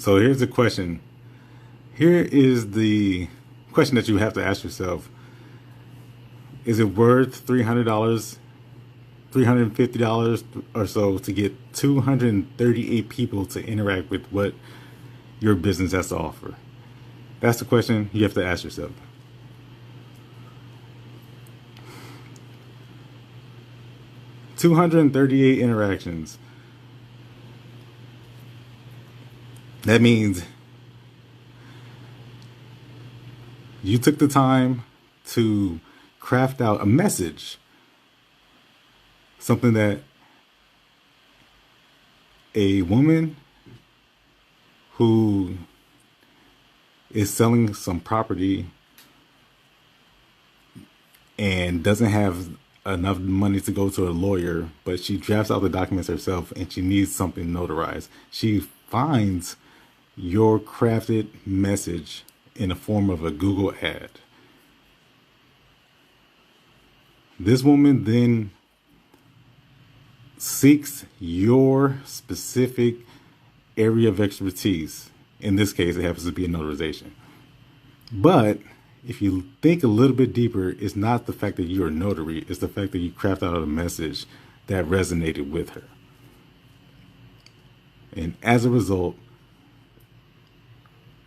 So here's the question. Here is the question that you have to ask yourself. Is it worth $300, $350 or so to get 238 people to interact with what your business has to offer? That's the question you have to ask yourself. $238 interactions. That means you took the time to craft out a message, something that a woman who is selling some property and doesn't have enough money to go to a lawyer, but she drafts out the documents herself and she needs something notarized. She finds your crafted message in the form of a Google ad. This woman then seeks your specific area of expertise. In this case, it happens to be a notarization. But if you think a little bit deeper, it's not the fact that you're a notary, it's the fact that you craft out a message that resonated with her. And as a result,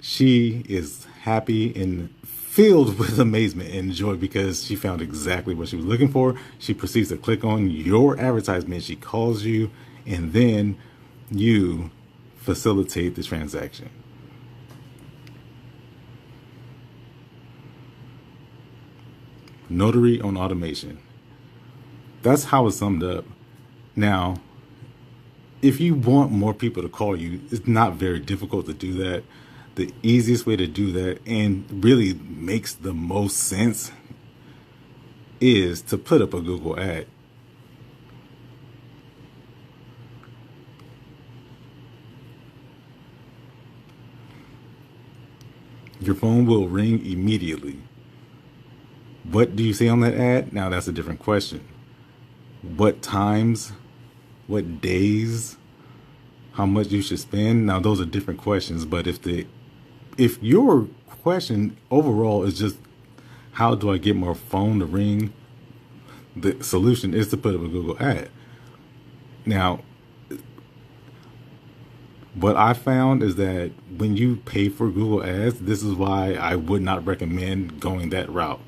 she is happy and filled with amazement and joy because she found exactly what she was looking for. She proceeds to click on your advertisement. She calls you, and then you facilitate the transaction. Notary on automation. That's how it's summed up. Now, if you want more people to call you, it's not very difficult to do that. The easiest way to do that, and really makes the most sense, is to put up a Google ad. Your phone will ring immediately. What do you say on that ad? Now that's a different question. What times? What days? How much you should spend? Now those are different questions, but if your question overall is just how do I get more phone to ring, the solution is to put up a Google ad. Now, what I found is that when you pay for Google ads, this is why I would not recommend going that route.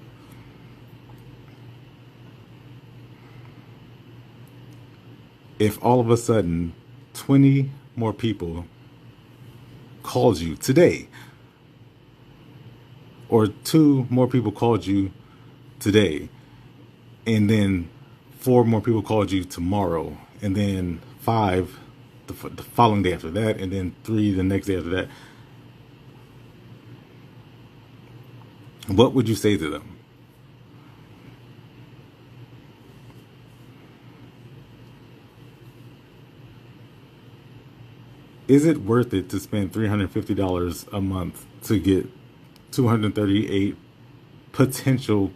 If all of a sudden 20 more people called you today, or 2 more people called you today, and then 4 more people called you tomorrow, and then 5 the following day after that, and then 3 the next day after that, what would you say to them? Is it worth it to spend $350 a month to get 238 potential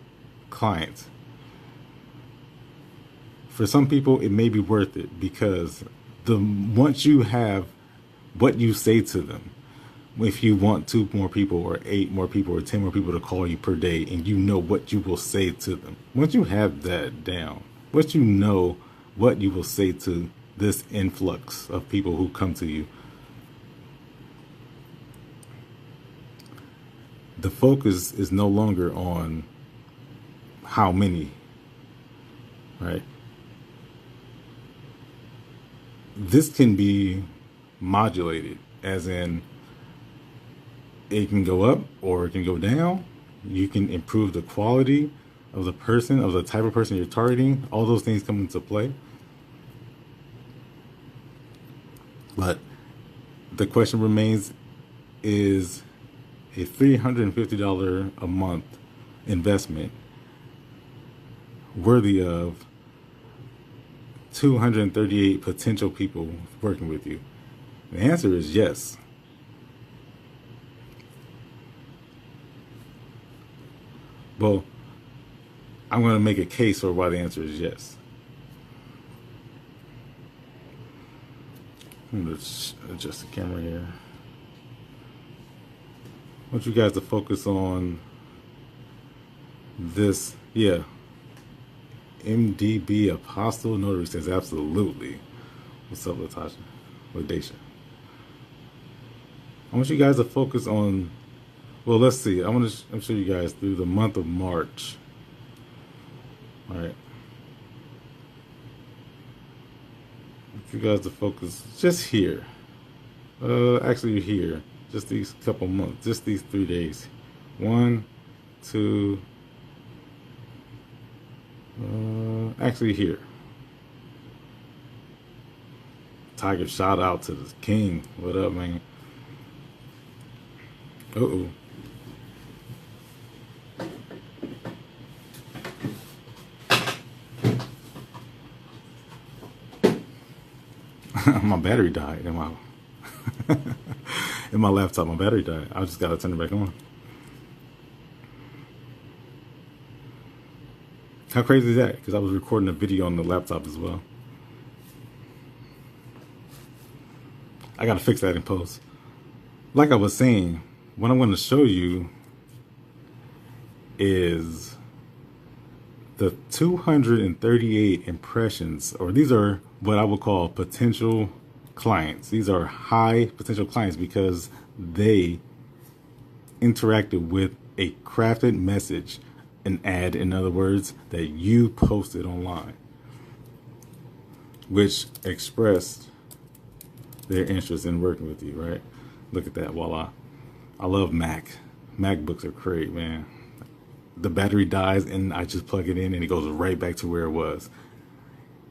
clients? For some people, it may be worth it because once you have what you say to them, if you want 2 more people or 8 more people or 10 more people to call you per day, and you know what you will say to them, once you have that down, once you know what you will say to this influx of people who come to you, the focus is no longer on how many, right? This can be modulated, as in it can go up or it can go down. You can improve the quality of the person, of the type of person you're targeting. All those things come into play. But the question remains, is a $350 a month investment worthy of 238 potential people working with you? The answer is yes. Well, I'm going to make a case for why the answer is yes. Let's adjust the camera here. I want you guys to focus on this. Yeah. MDB Apostle Notary says absolutely. What's up, Latasha? Ladasha. I want you guys to focus on, well, let's see. I'm show you guys through the month of March. All right. I want you guys to focus just here. Actually here. Just these couple months. Just these 3 days. 1, 2. Actually here. Tiger, shout out to the king. What up, man? Uh-oh. My battery died in my in my laptop. My battery died. I just gotta turn it back on. How crazy is that? Because I was recording a video on the laptop as well. I gotta fix that in post. Like I was saying, what I'm going to show you is the 238 impressions, or these are what I would call potential clients. These are high potential clients because they interacted with a crafted message, an ad, in other words, that you posted online, which expressed their interest in working with you, right? Look at that, voila. I love Mac. MacBooks are great, man. The battery dies and I just plug it in and it goes right back to where it was.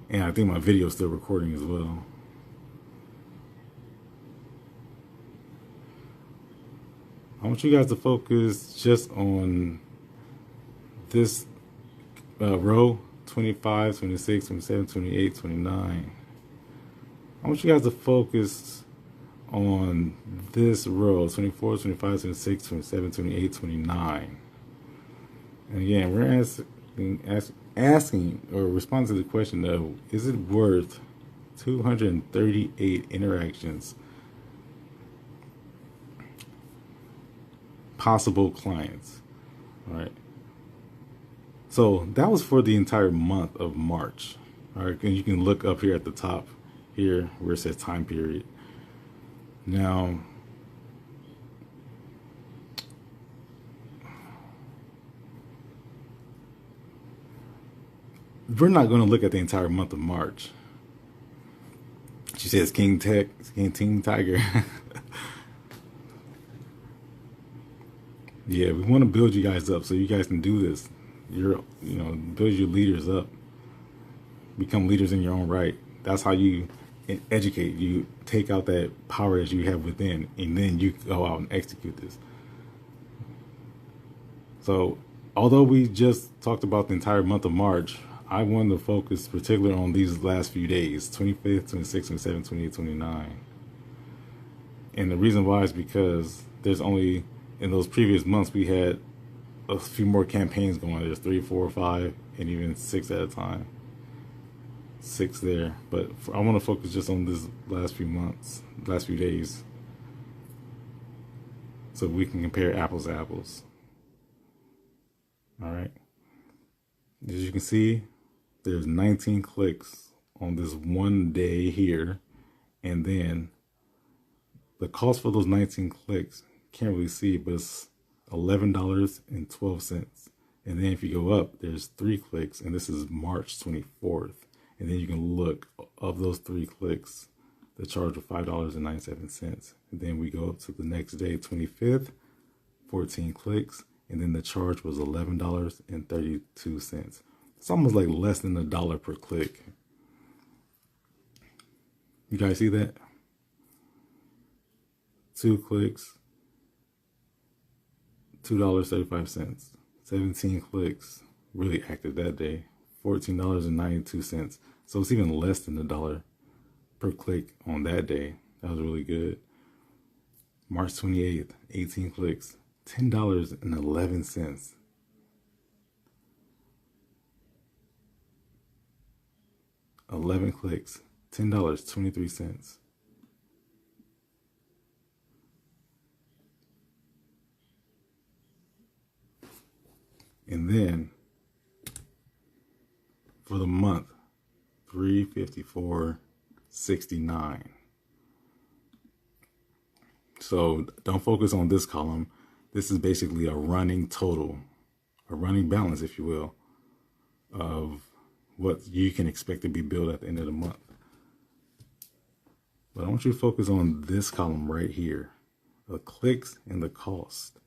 And I think my video is still recording as well. I want you guys to focus just on this row, 25, 26, 27, 28, 29. I want you guys to focus on this row, 24, 25, 26, 27, 28, 29. And again, we're asking or responding to the question of, is it worth 238 interactions, possible clients, all right? So that was for the entire month of March, all right? And you can look up here at the top here where it says time period. Now, we're not going to look at the entire month of March. She says King Team Tiger. Yeah, we want to build you guys up so you guys can do this. Build your leaders up. Become leaders in your own right. That's how you educate. You take out that power that you have within, and then you go out and execute this. So, although we just talked about the entire month of March, I wanted to focus particularly on these last few days, 25th, 26th, 27th, 28th, 29. And the reason why is because there's only, in those previous months, we had a few more campaigns going. There's 3, 4, 5, and even 6 at a time. 6 there. But I want to focus just on this last few months, last few days, so we can compare apples to apples. All right. As you can see, there's 19 clicks on this one day here. And then the cost for those 19 clicks, can't really see, but it's $11.12. And then if you go up, there's 3 clicks, and this is March 24th. And then you can look, of those 3 clicks, the charge of $5.97. And then we go up to the next day, 25th, 14 clicks, and then the charge was $11.32. It's almost like less than $1 per click. You guys see that? 2 clicks, $2.35. 17 clicks, really active that day, $14.92. So it's even less than $1 per click on that day. That was really good. March 28th, 18 clicks, $10.11. 11 clicks, $10.23. And then for the month, $354.69. So don't focus on this column. This is basically a running total, a running balance, if you will, of what you can expect to be billed at the end of the month. But I want you to focus on this column right here, the clicks and the cost.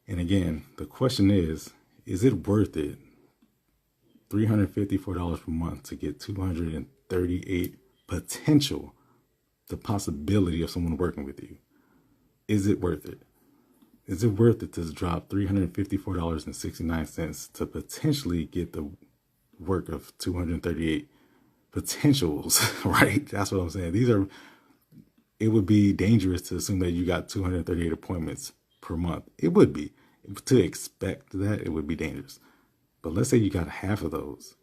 And again, the question is it worth it? $354 per month to get 238 potential, the possibility of someone working with you. Is it worth it? Is it worth it to drop $354.69 to potentially get the work of 238 potentials, right? That's what I'm saying. It would be dangerous to assume that you got 238 appointments per month. It would be. To expect that, it would be dangerous. But let's say you got half of those,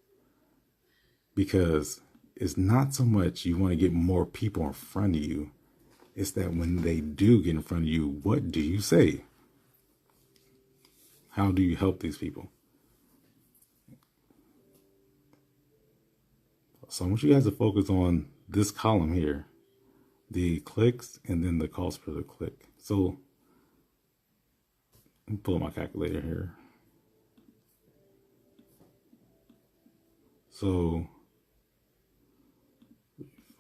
because it's not so much you want to get more people in front of you. It's that when they do get in front of you, what do you say? How do you help these people? So I want you guys to focus on this column here, the clicks and then the cost per the click. So let me pull up my calculator here. So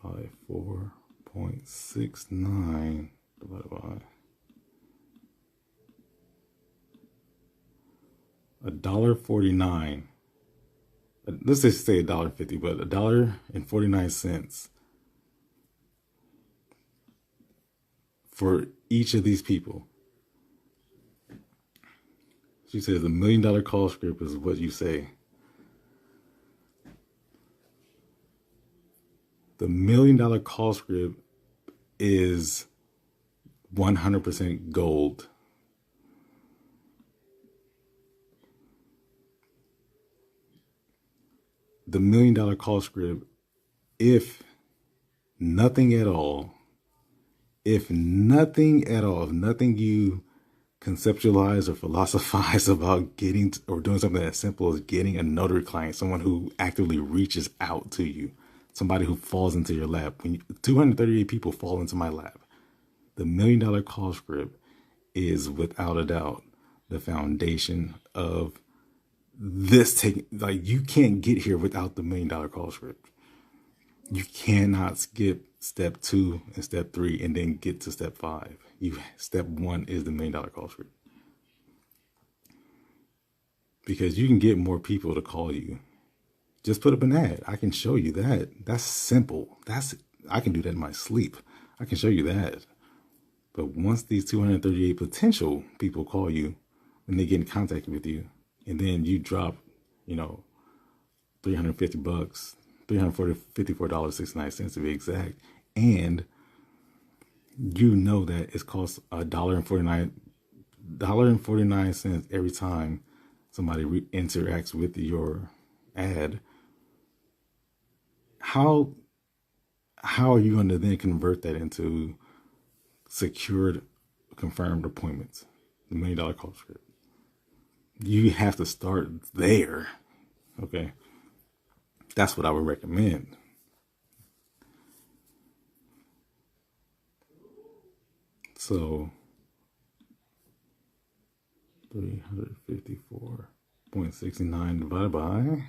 54.69 divided by $1.49. Let's just say $1.50, but $1.49 for each of these people. She says $1 million call script is what you say. The $1 million call script is 100% gold. The $1 million call script, if nothing you conceptualize or philosophize about getting or doing something as simple as getting a notary client, someone who actively reaches out to you, somebody who falls into your lap. When 238 people fall into my lap, the $1 million call script is without a doubt the foundation of this. You can't get here without the $1 million call script. You cannot skip step 2 and step 3 and then get to step 5. Step 1 is the $1 million call script, because you can get more people to call you. Just put up an ad. I can show you that. That's simple. I can do that in my sleep. I can show you that. But once these 238 potential people call you, when they get in contact with you, and then you drop, $350, $354.69 to be exact, and you know that it costs $1.49 every time somebody interacts with your ad. How are you going to then convert that into secured, confirmed appointments? The $1 million call script. You have to start there. Okay. That's what I would recommend. So 354.69 divided by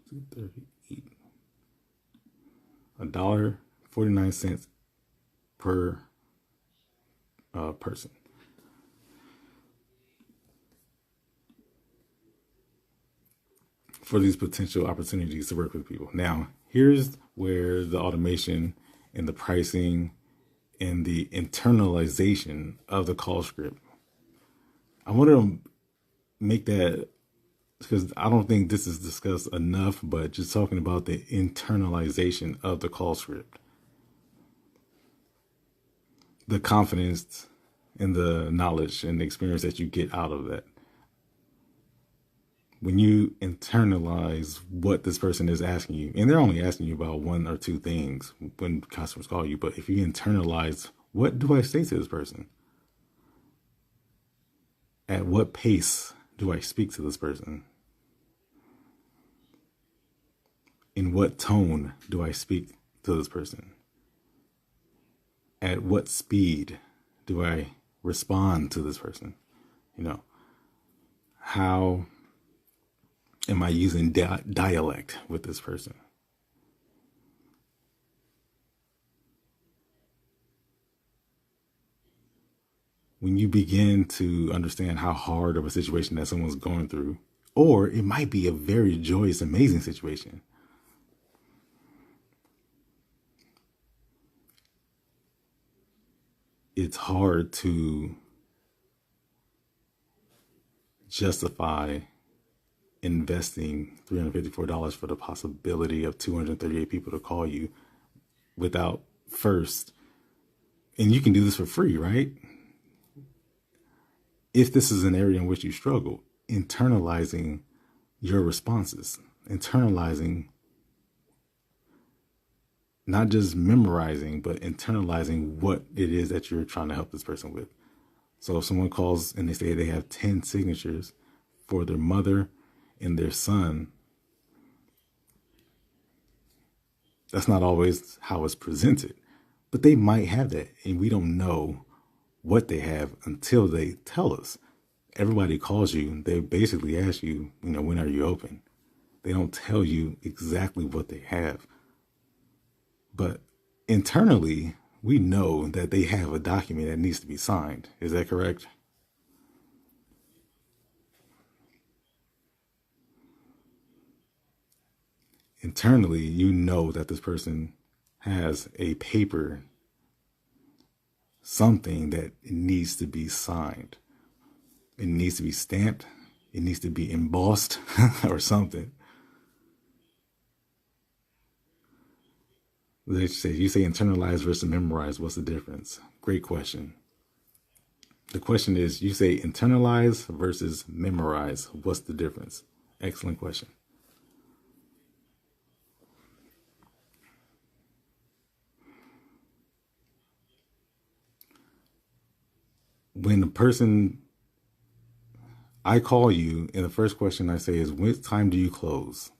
238. $1.49 per person. For these potential opportunities to work with people. Now, here's where the automation and the pricing and the internalization of the call script. I want to make that, because I don't think this is discussed enough, but just talking about the internalization of the call script. The confidence and the knowledge and the experience that you get out of that. When you internalize what this person is asking you, and they're only asking you about 1 or 2 things when customers call you, but if you internalize, what do I say to this person? At what pace do I speak to this person? In what tone do I speak to this person? At what speed do I respond to this person? You know, how am I using dialect with this person? When you begin to understand how hard of a situation that someone's going through, or it might be a very joyous, amazing situation, it's hard to justify investing $354 for the possibility of 238 people to call you without first, and you can do this for free, right? If this is an area in which you struggle, internalizing your responses, internalizing, not just memorizing, but internalizing what it is that you're trying to help this person with. So if someone calls and they say they have 10 signatures for their mother and their son, that's not always how it's presented, but they might have that, and we don't know what they have until they tell us. Everybody calls you, they basically ask you, when are you open? They don't tell you exactly what they have. But internally, we know that they have a document that needs to be signed. Is that correct? Internally, you know that this person has a paper, something that needs to be signed. It needs to be stamped. It needs to be embossed or something. You say internalize versus memorize. What's the difference? Great question. The question is, you say internalize versus memorize. What's the difference? Excellent question. When I call you, and the first question I say is, what time do you close?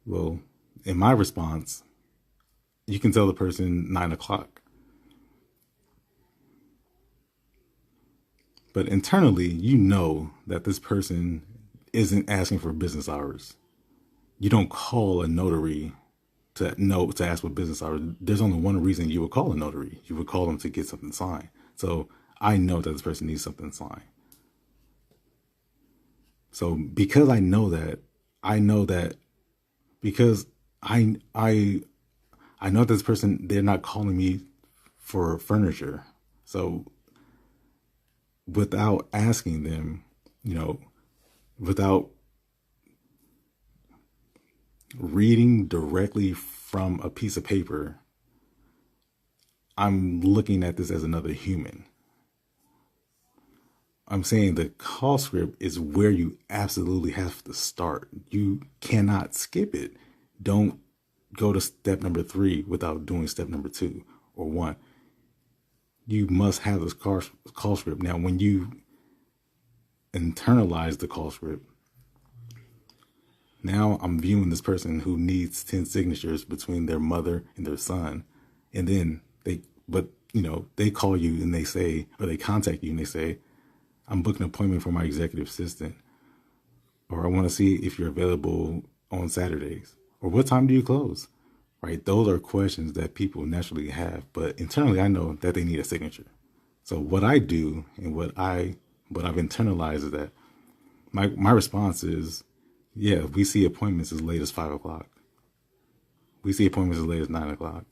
Well, in my response, you can tell the person 9 o'clock. But internally, you know that this person isn't asking for business hours. You don't call a notary to ask what business hours. There's only one reason you would call a notary. You would call them to get something signed. So I know that this person needs something signed. So because I know that because I know this person, they're not calling me for furniture. So without asking them, without reading directly from a piece of paper, I'm looking at this as another human. I'm saying the call script is where you absolutely have to start. You cannot skip it. Don't go to step number 3 without doing step number 2 or 1. You must have this call script. Now, when you internalize the call script, now I'm viewing this person who needs 10 signatures between their mother and their son. And then they call you and they say, or they contact you and they say, I'm booking an appointment for my executive assistant, or I want to see if you're available on Saturdays, or what time do you close? Right? Those are questions that people naturally have, but internally I know that they need a signature. So what I do and what I've internalized is that my response is, yeah, we see appointments as late as 5 o'clock. We see appointments as late as 9 o'clock.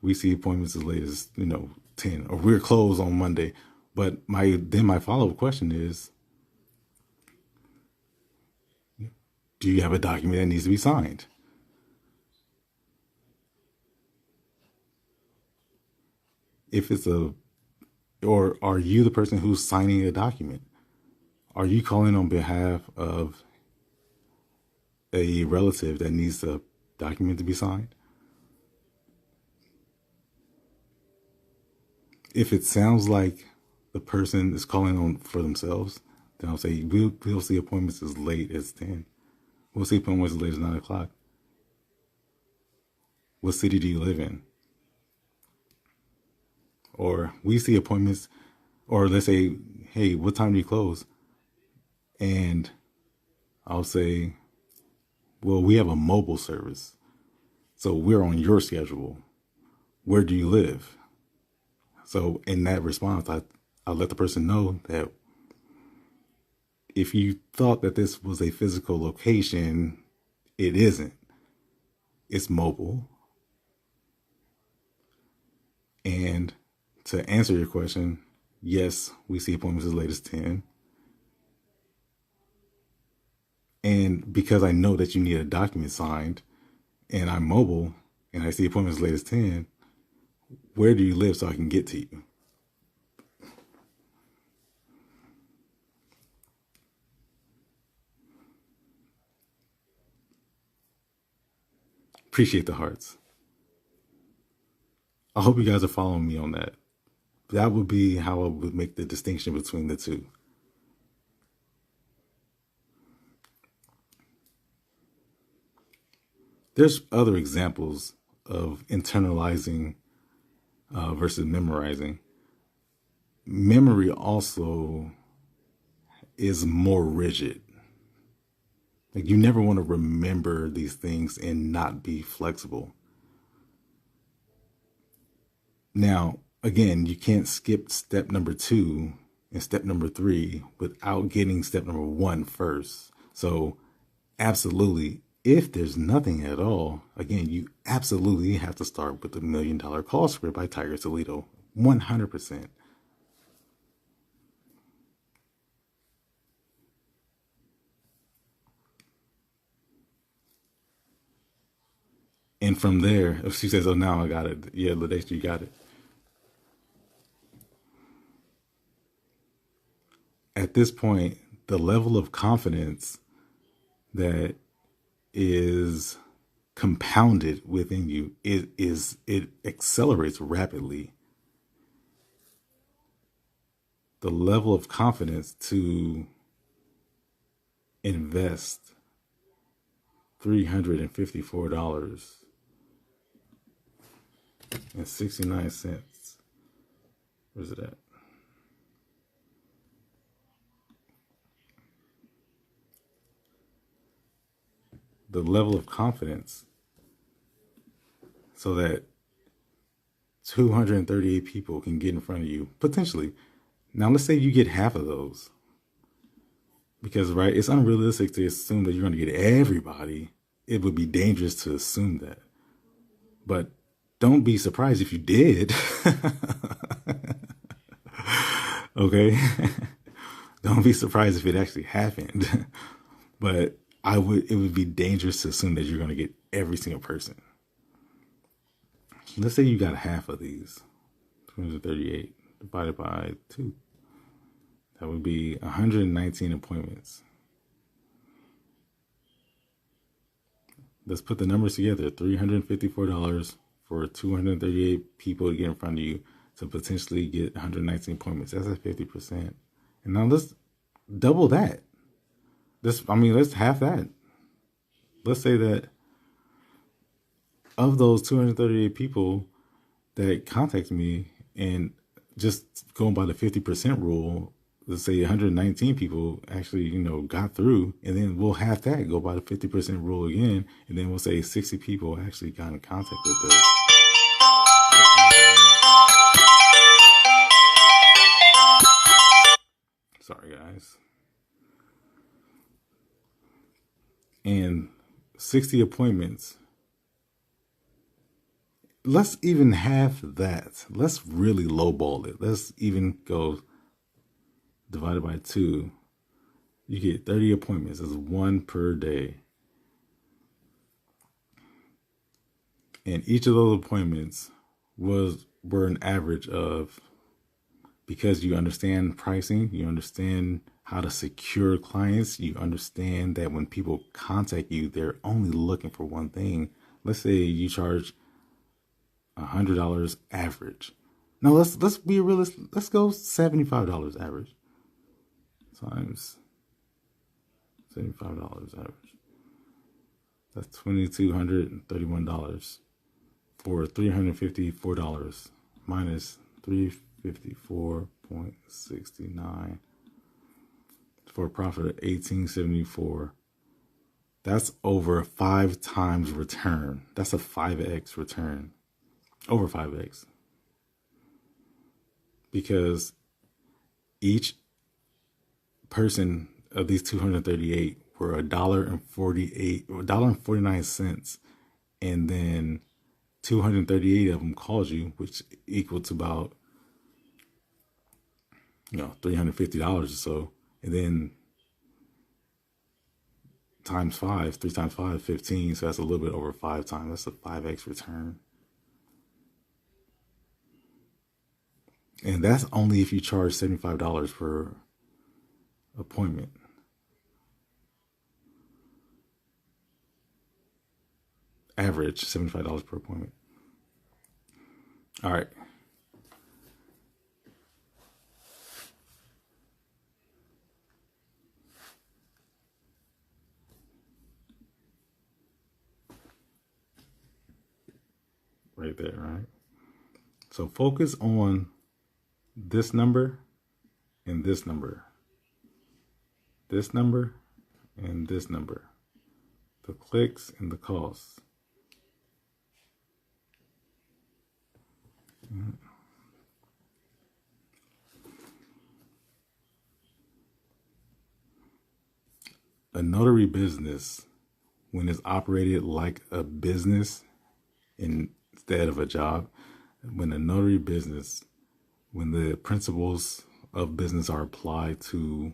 We see appointments as late as 10, or we're closed on Monday. But my follow-up question is, do you have a document that needs to be signed? If it's or are you the person who's signing a document? Are you calling on behalf of a relative that needs a document to be signed? If it sounds like the person is calling on for themselves, then I'll say we'll see appointments as late as 10. We'll see appointments as late as 9 o'clock. What city do you live in? Or we see appointments, or let's say, hey, what time do you close? And I'll say, well, we have a mobile service, so we're on your schedule. Where do you live? So in that response, I let the person know that if you thought that this was a physical location, it isn't. It's mobile. And to answer your question, yes, we see appointments as late as 10. And because I know that you need a document signed and I'm mobile and I see appointments as late as 10, where do you live so I can get to you? Appreciate the hearts. I hope you guys are following me on that. That would be how I would make the distinction between the two. There's other examples of internalizing versus memorizing. Memory also is more rigid. Like you never want to remember these things and not be flexible. Now, again, you can't skip step number 2 and step number 3 without getting step number 1 first. So absolutely, if there's nothing at all, again, you absolutely have to start with the $1 Million Call Script by Tiger Toledo. 100%. And from there, if she says, oh, now I got it. Yeah, Ladesh, you got it. At this point, the level of confidence that is compounded within you it accelerates rapidly. The level of confidence to invest $354.69. Where's it at? The level of confidence so that 238 people can get in front of you, potentially. Now, let's say you get half of those. Because, right, it's unrealistic to assume that you're going to get everybody. It would be dangerous to assume that. But don't be surprised if you did. Okay? Don't be surprised if it actually happened. But it would be dangerous to assume that you're going to get every single person. Let's say you got half of these. 238 divided by 2. That would be 119 appointments. Let's put the numbers together. $354 for 238 people to get in front of you to potentially get 119 appointments. That's at 50%. And now let's double that. Let's half that. Let's say that of those 238 people that contact me, and just going by the 50% rule, let's say 119 people actually, got through, and then we'll have that go by the 50% rule again, and then we'll say 60 people actually got in contact with us. Sorry, guys. And 60 appointments. Let's even have that. Let's really lowball it. Let's even go divided by 2. You get 30 appointments. That's 1 per day. And each of those appointments were an average of, because you understand pricing, you understand how to secure clients, you understand that when people contact you, they're only looking for one thing. Let's say you charge $100 average. No, let's be realistic. Let's go $75 average times $75 average. That's $2,231 for $354 minus 354.69 for a profit of $1,874. That's over 5 times return. That's a 5x return. Over 5x. Because each person of these 238 were $1.49, and then 238 of them called you, which equal to about $350 or so, and then times 5, 3 times 5, 15. So that's a little bit over 5 times. That's a 5x return. And that's only if you charge $75 per appointment. Average $75 per appointment. All right. Right there, right? So focus on this number and this number. This number and this number. The clicks and the costs. A notary business, when it's operated like a business instead of a job, when a notary business, when the principles of business are applied to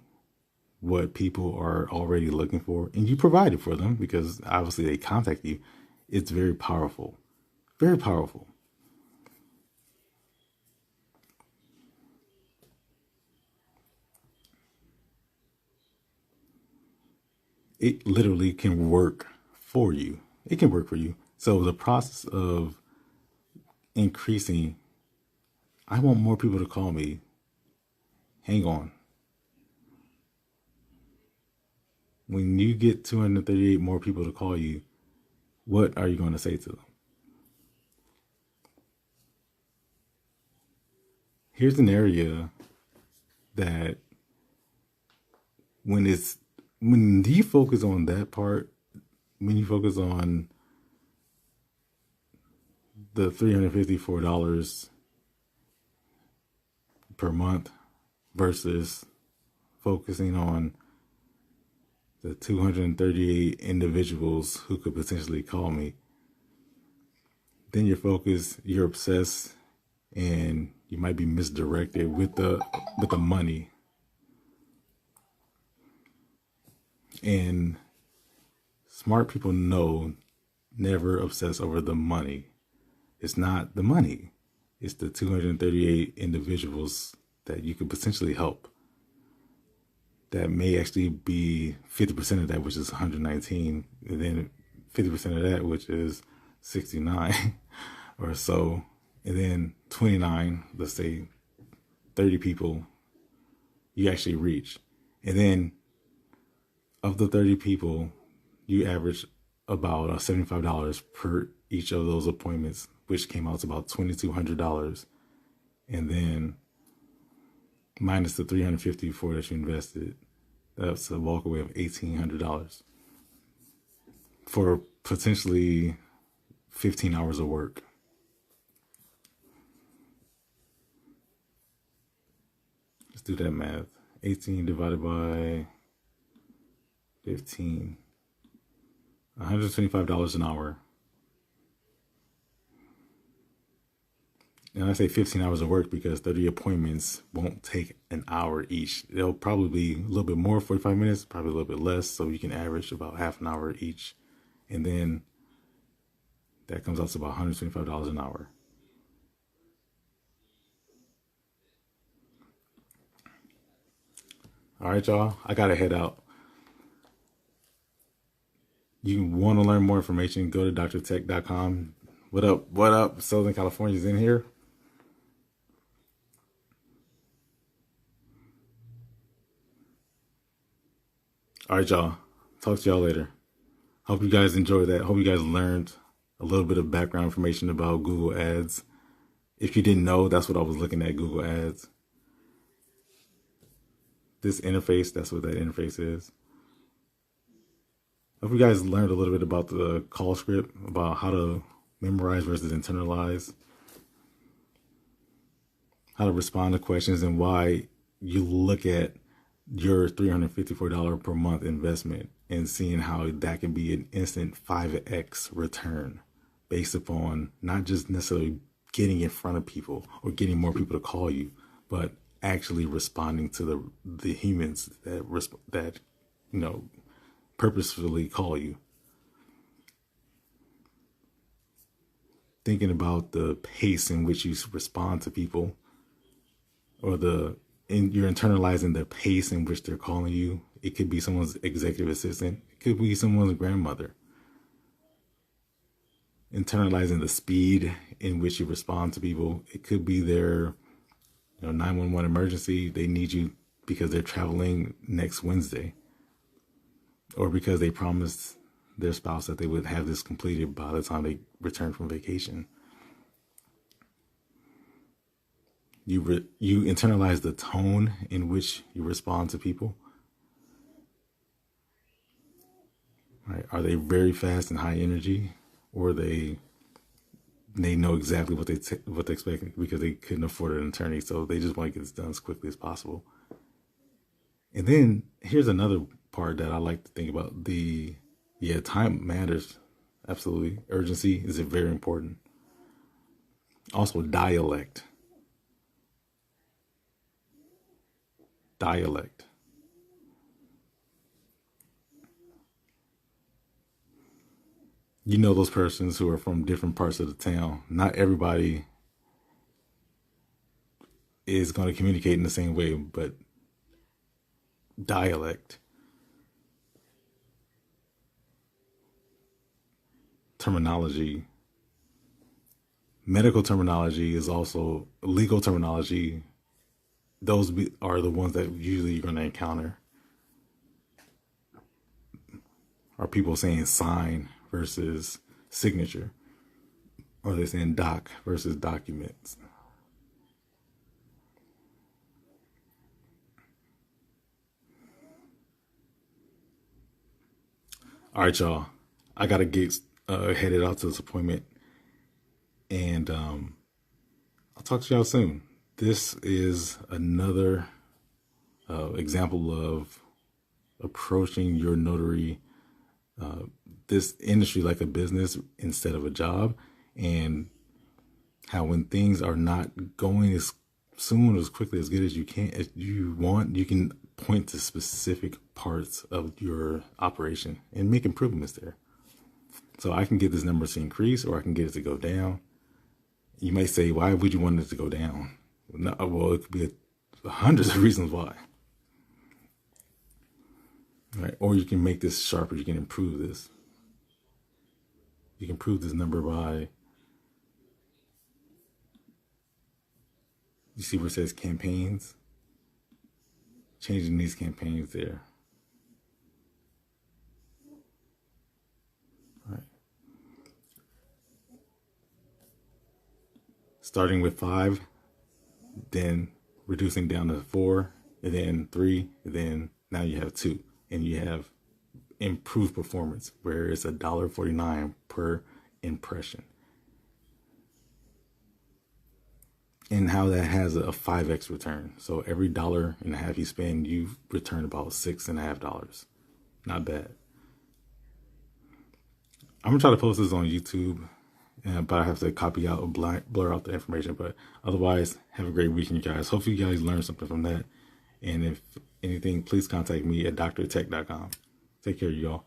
what people are already looking for, and you provide it for them because obviously they contact you, it's very powerful. Very powerful. It literally can work for you. It can work for you. So the process of increasing, I want more people to call me. Hang on. When you get 238 more people to call you, what are you going to say to them? Here's an area that when you focus on that part, when you focus on the $354 per month versus focusing on the 238 individuals who could potentially call me, then you're obsessed, and you might be misdirected with the money. And smart people know, never obsess over the money. It's not the money. It's the 238 individuals that you could potentially help. That may actually be 50% of that, which is 119, and then 50% of that, which is 69 or so, and then 29, let's say 30 people you actually reach. And then of the 30 people, you average about $75 per each of those appointments, which came out to about $2,200. And then minus the $354 that you invested, that's a walk away of $1,800 for potentially 15 hours of work. Let's do that math. 18 divided by 15. $125 an hour. And I say 15 hours of work because 30 appointments won't take an hour each. They'll probably be a little bit more, 45 minutes, probably a little bit less. So you can average about half an hour each. And then that comes out to about $125 an hour. All right, y'all, I got to head out. You want to learn more information, go to drtech.com. What up? Southern California's in here. All right, y'all. Talk to y'all later. Hope you guys enjoyed that. Hope you guys learned a little bit of background information about Google Ads. If you didn't know, that's what I was looking at, Google Ads. This interface, that's what that interface is. Hope you guys learned a little bit about the call script, about how to memorize versus internalize, how to respond to questions, and why you look at your $354 per month investment and seeing how that can be an instant 5x return based upon not just necessarily getting in front of people or getting more people to call you, but actually responding to the humans that purposefully call you. Thinking about the pace in which you respond to people, or you're internalizing the pace in which they're calling you. It could be someone's executive assistant. It could be someone's grandmother. Internalizing the speed in which you respond to people. It could be their 911 emergency. They need you because they're traveling next Wednesday, or because they promised their spouse that they would have this completed by the time they return from vacation. You internalize the tone in which you respond to people. Right? Are they very fast and high energy, or they know exactly what they expect because they couldn't afford an attorney, so they just want to get this done as quickly as possible? And then here's another part that I like to think about. Time matters. Absolutely. Urgency is very important. Also, dialect. You know those persons who are from different parts of the town. Not everybody is going to communicate in the same way, but dialect, terminology, medical terminology is also legal terminology. Those are the ones that usually you're going to encounter. Are people saying sign versus signature? Or are they saying doc versus documents? All right, y'all. I got to get headed out to this appointment. And I'll talk to y'all soon. This is another example of approaching your notary, this industry, like a business instead of a job, and how when things are not going as soon, as quickly, as good as you want, you can point to specific parts of your operation and make improvements there. So I can get this number to increase, or I can get it to go down. You might say, why would you want it to go down? Well, it could be hundreds of reasons why. Right? Or you can make this sharper. You can improve this. You can improve this number by, you see where it says campaigns? Changing these campaigns there. All right. Starting with 5, then reducing down to 4, and then 3, and then now you have 2, and you have improved performance where it's $1.49 per impression. And how that has a 5x return. So every $1.50 you spend, you return about $6.50. Not bad. I'm gonna try to post this on YouTube, but I have to copy out or blur out the information. But otherwise, have a great weekend, you guys. Hopefully you guys learned something from that. And if anything, please contact me at drtech.com. Take care, y'all.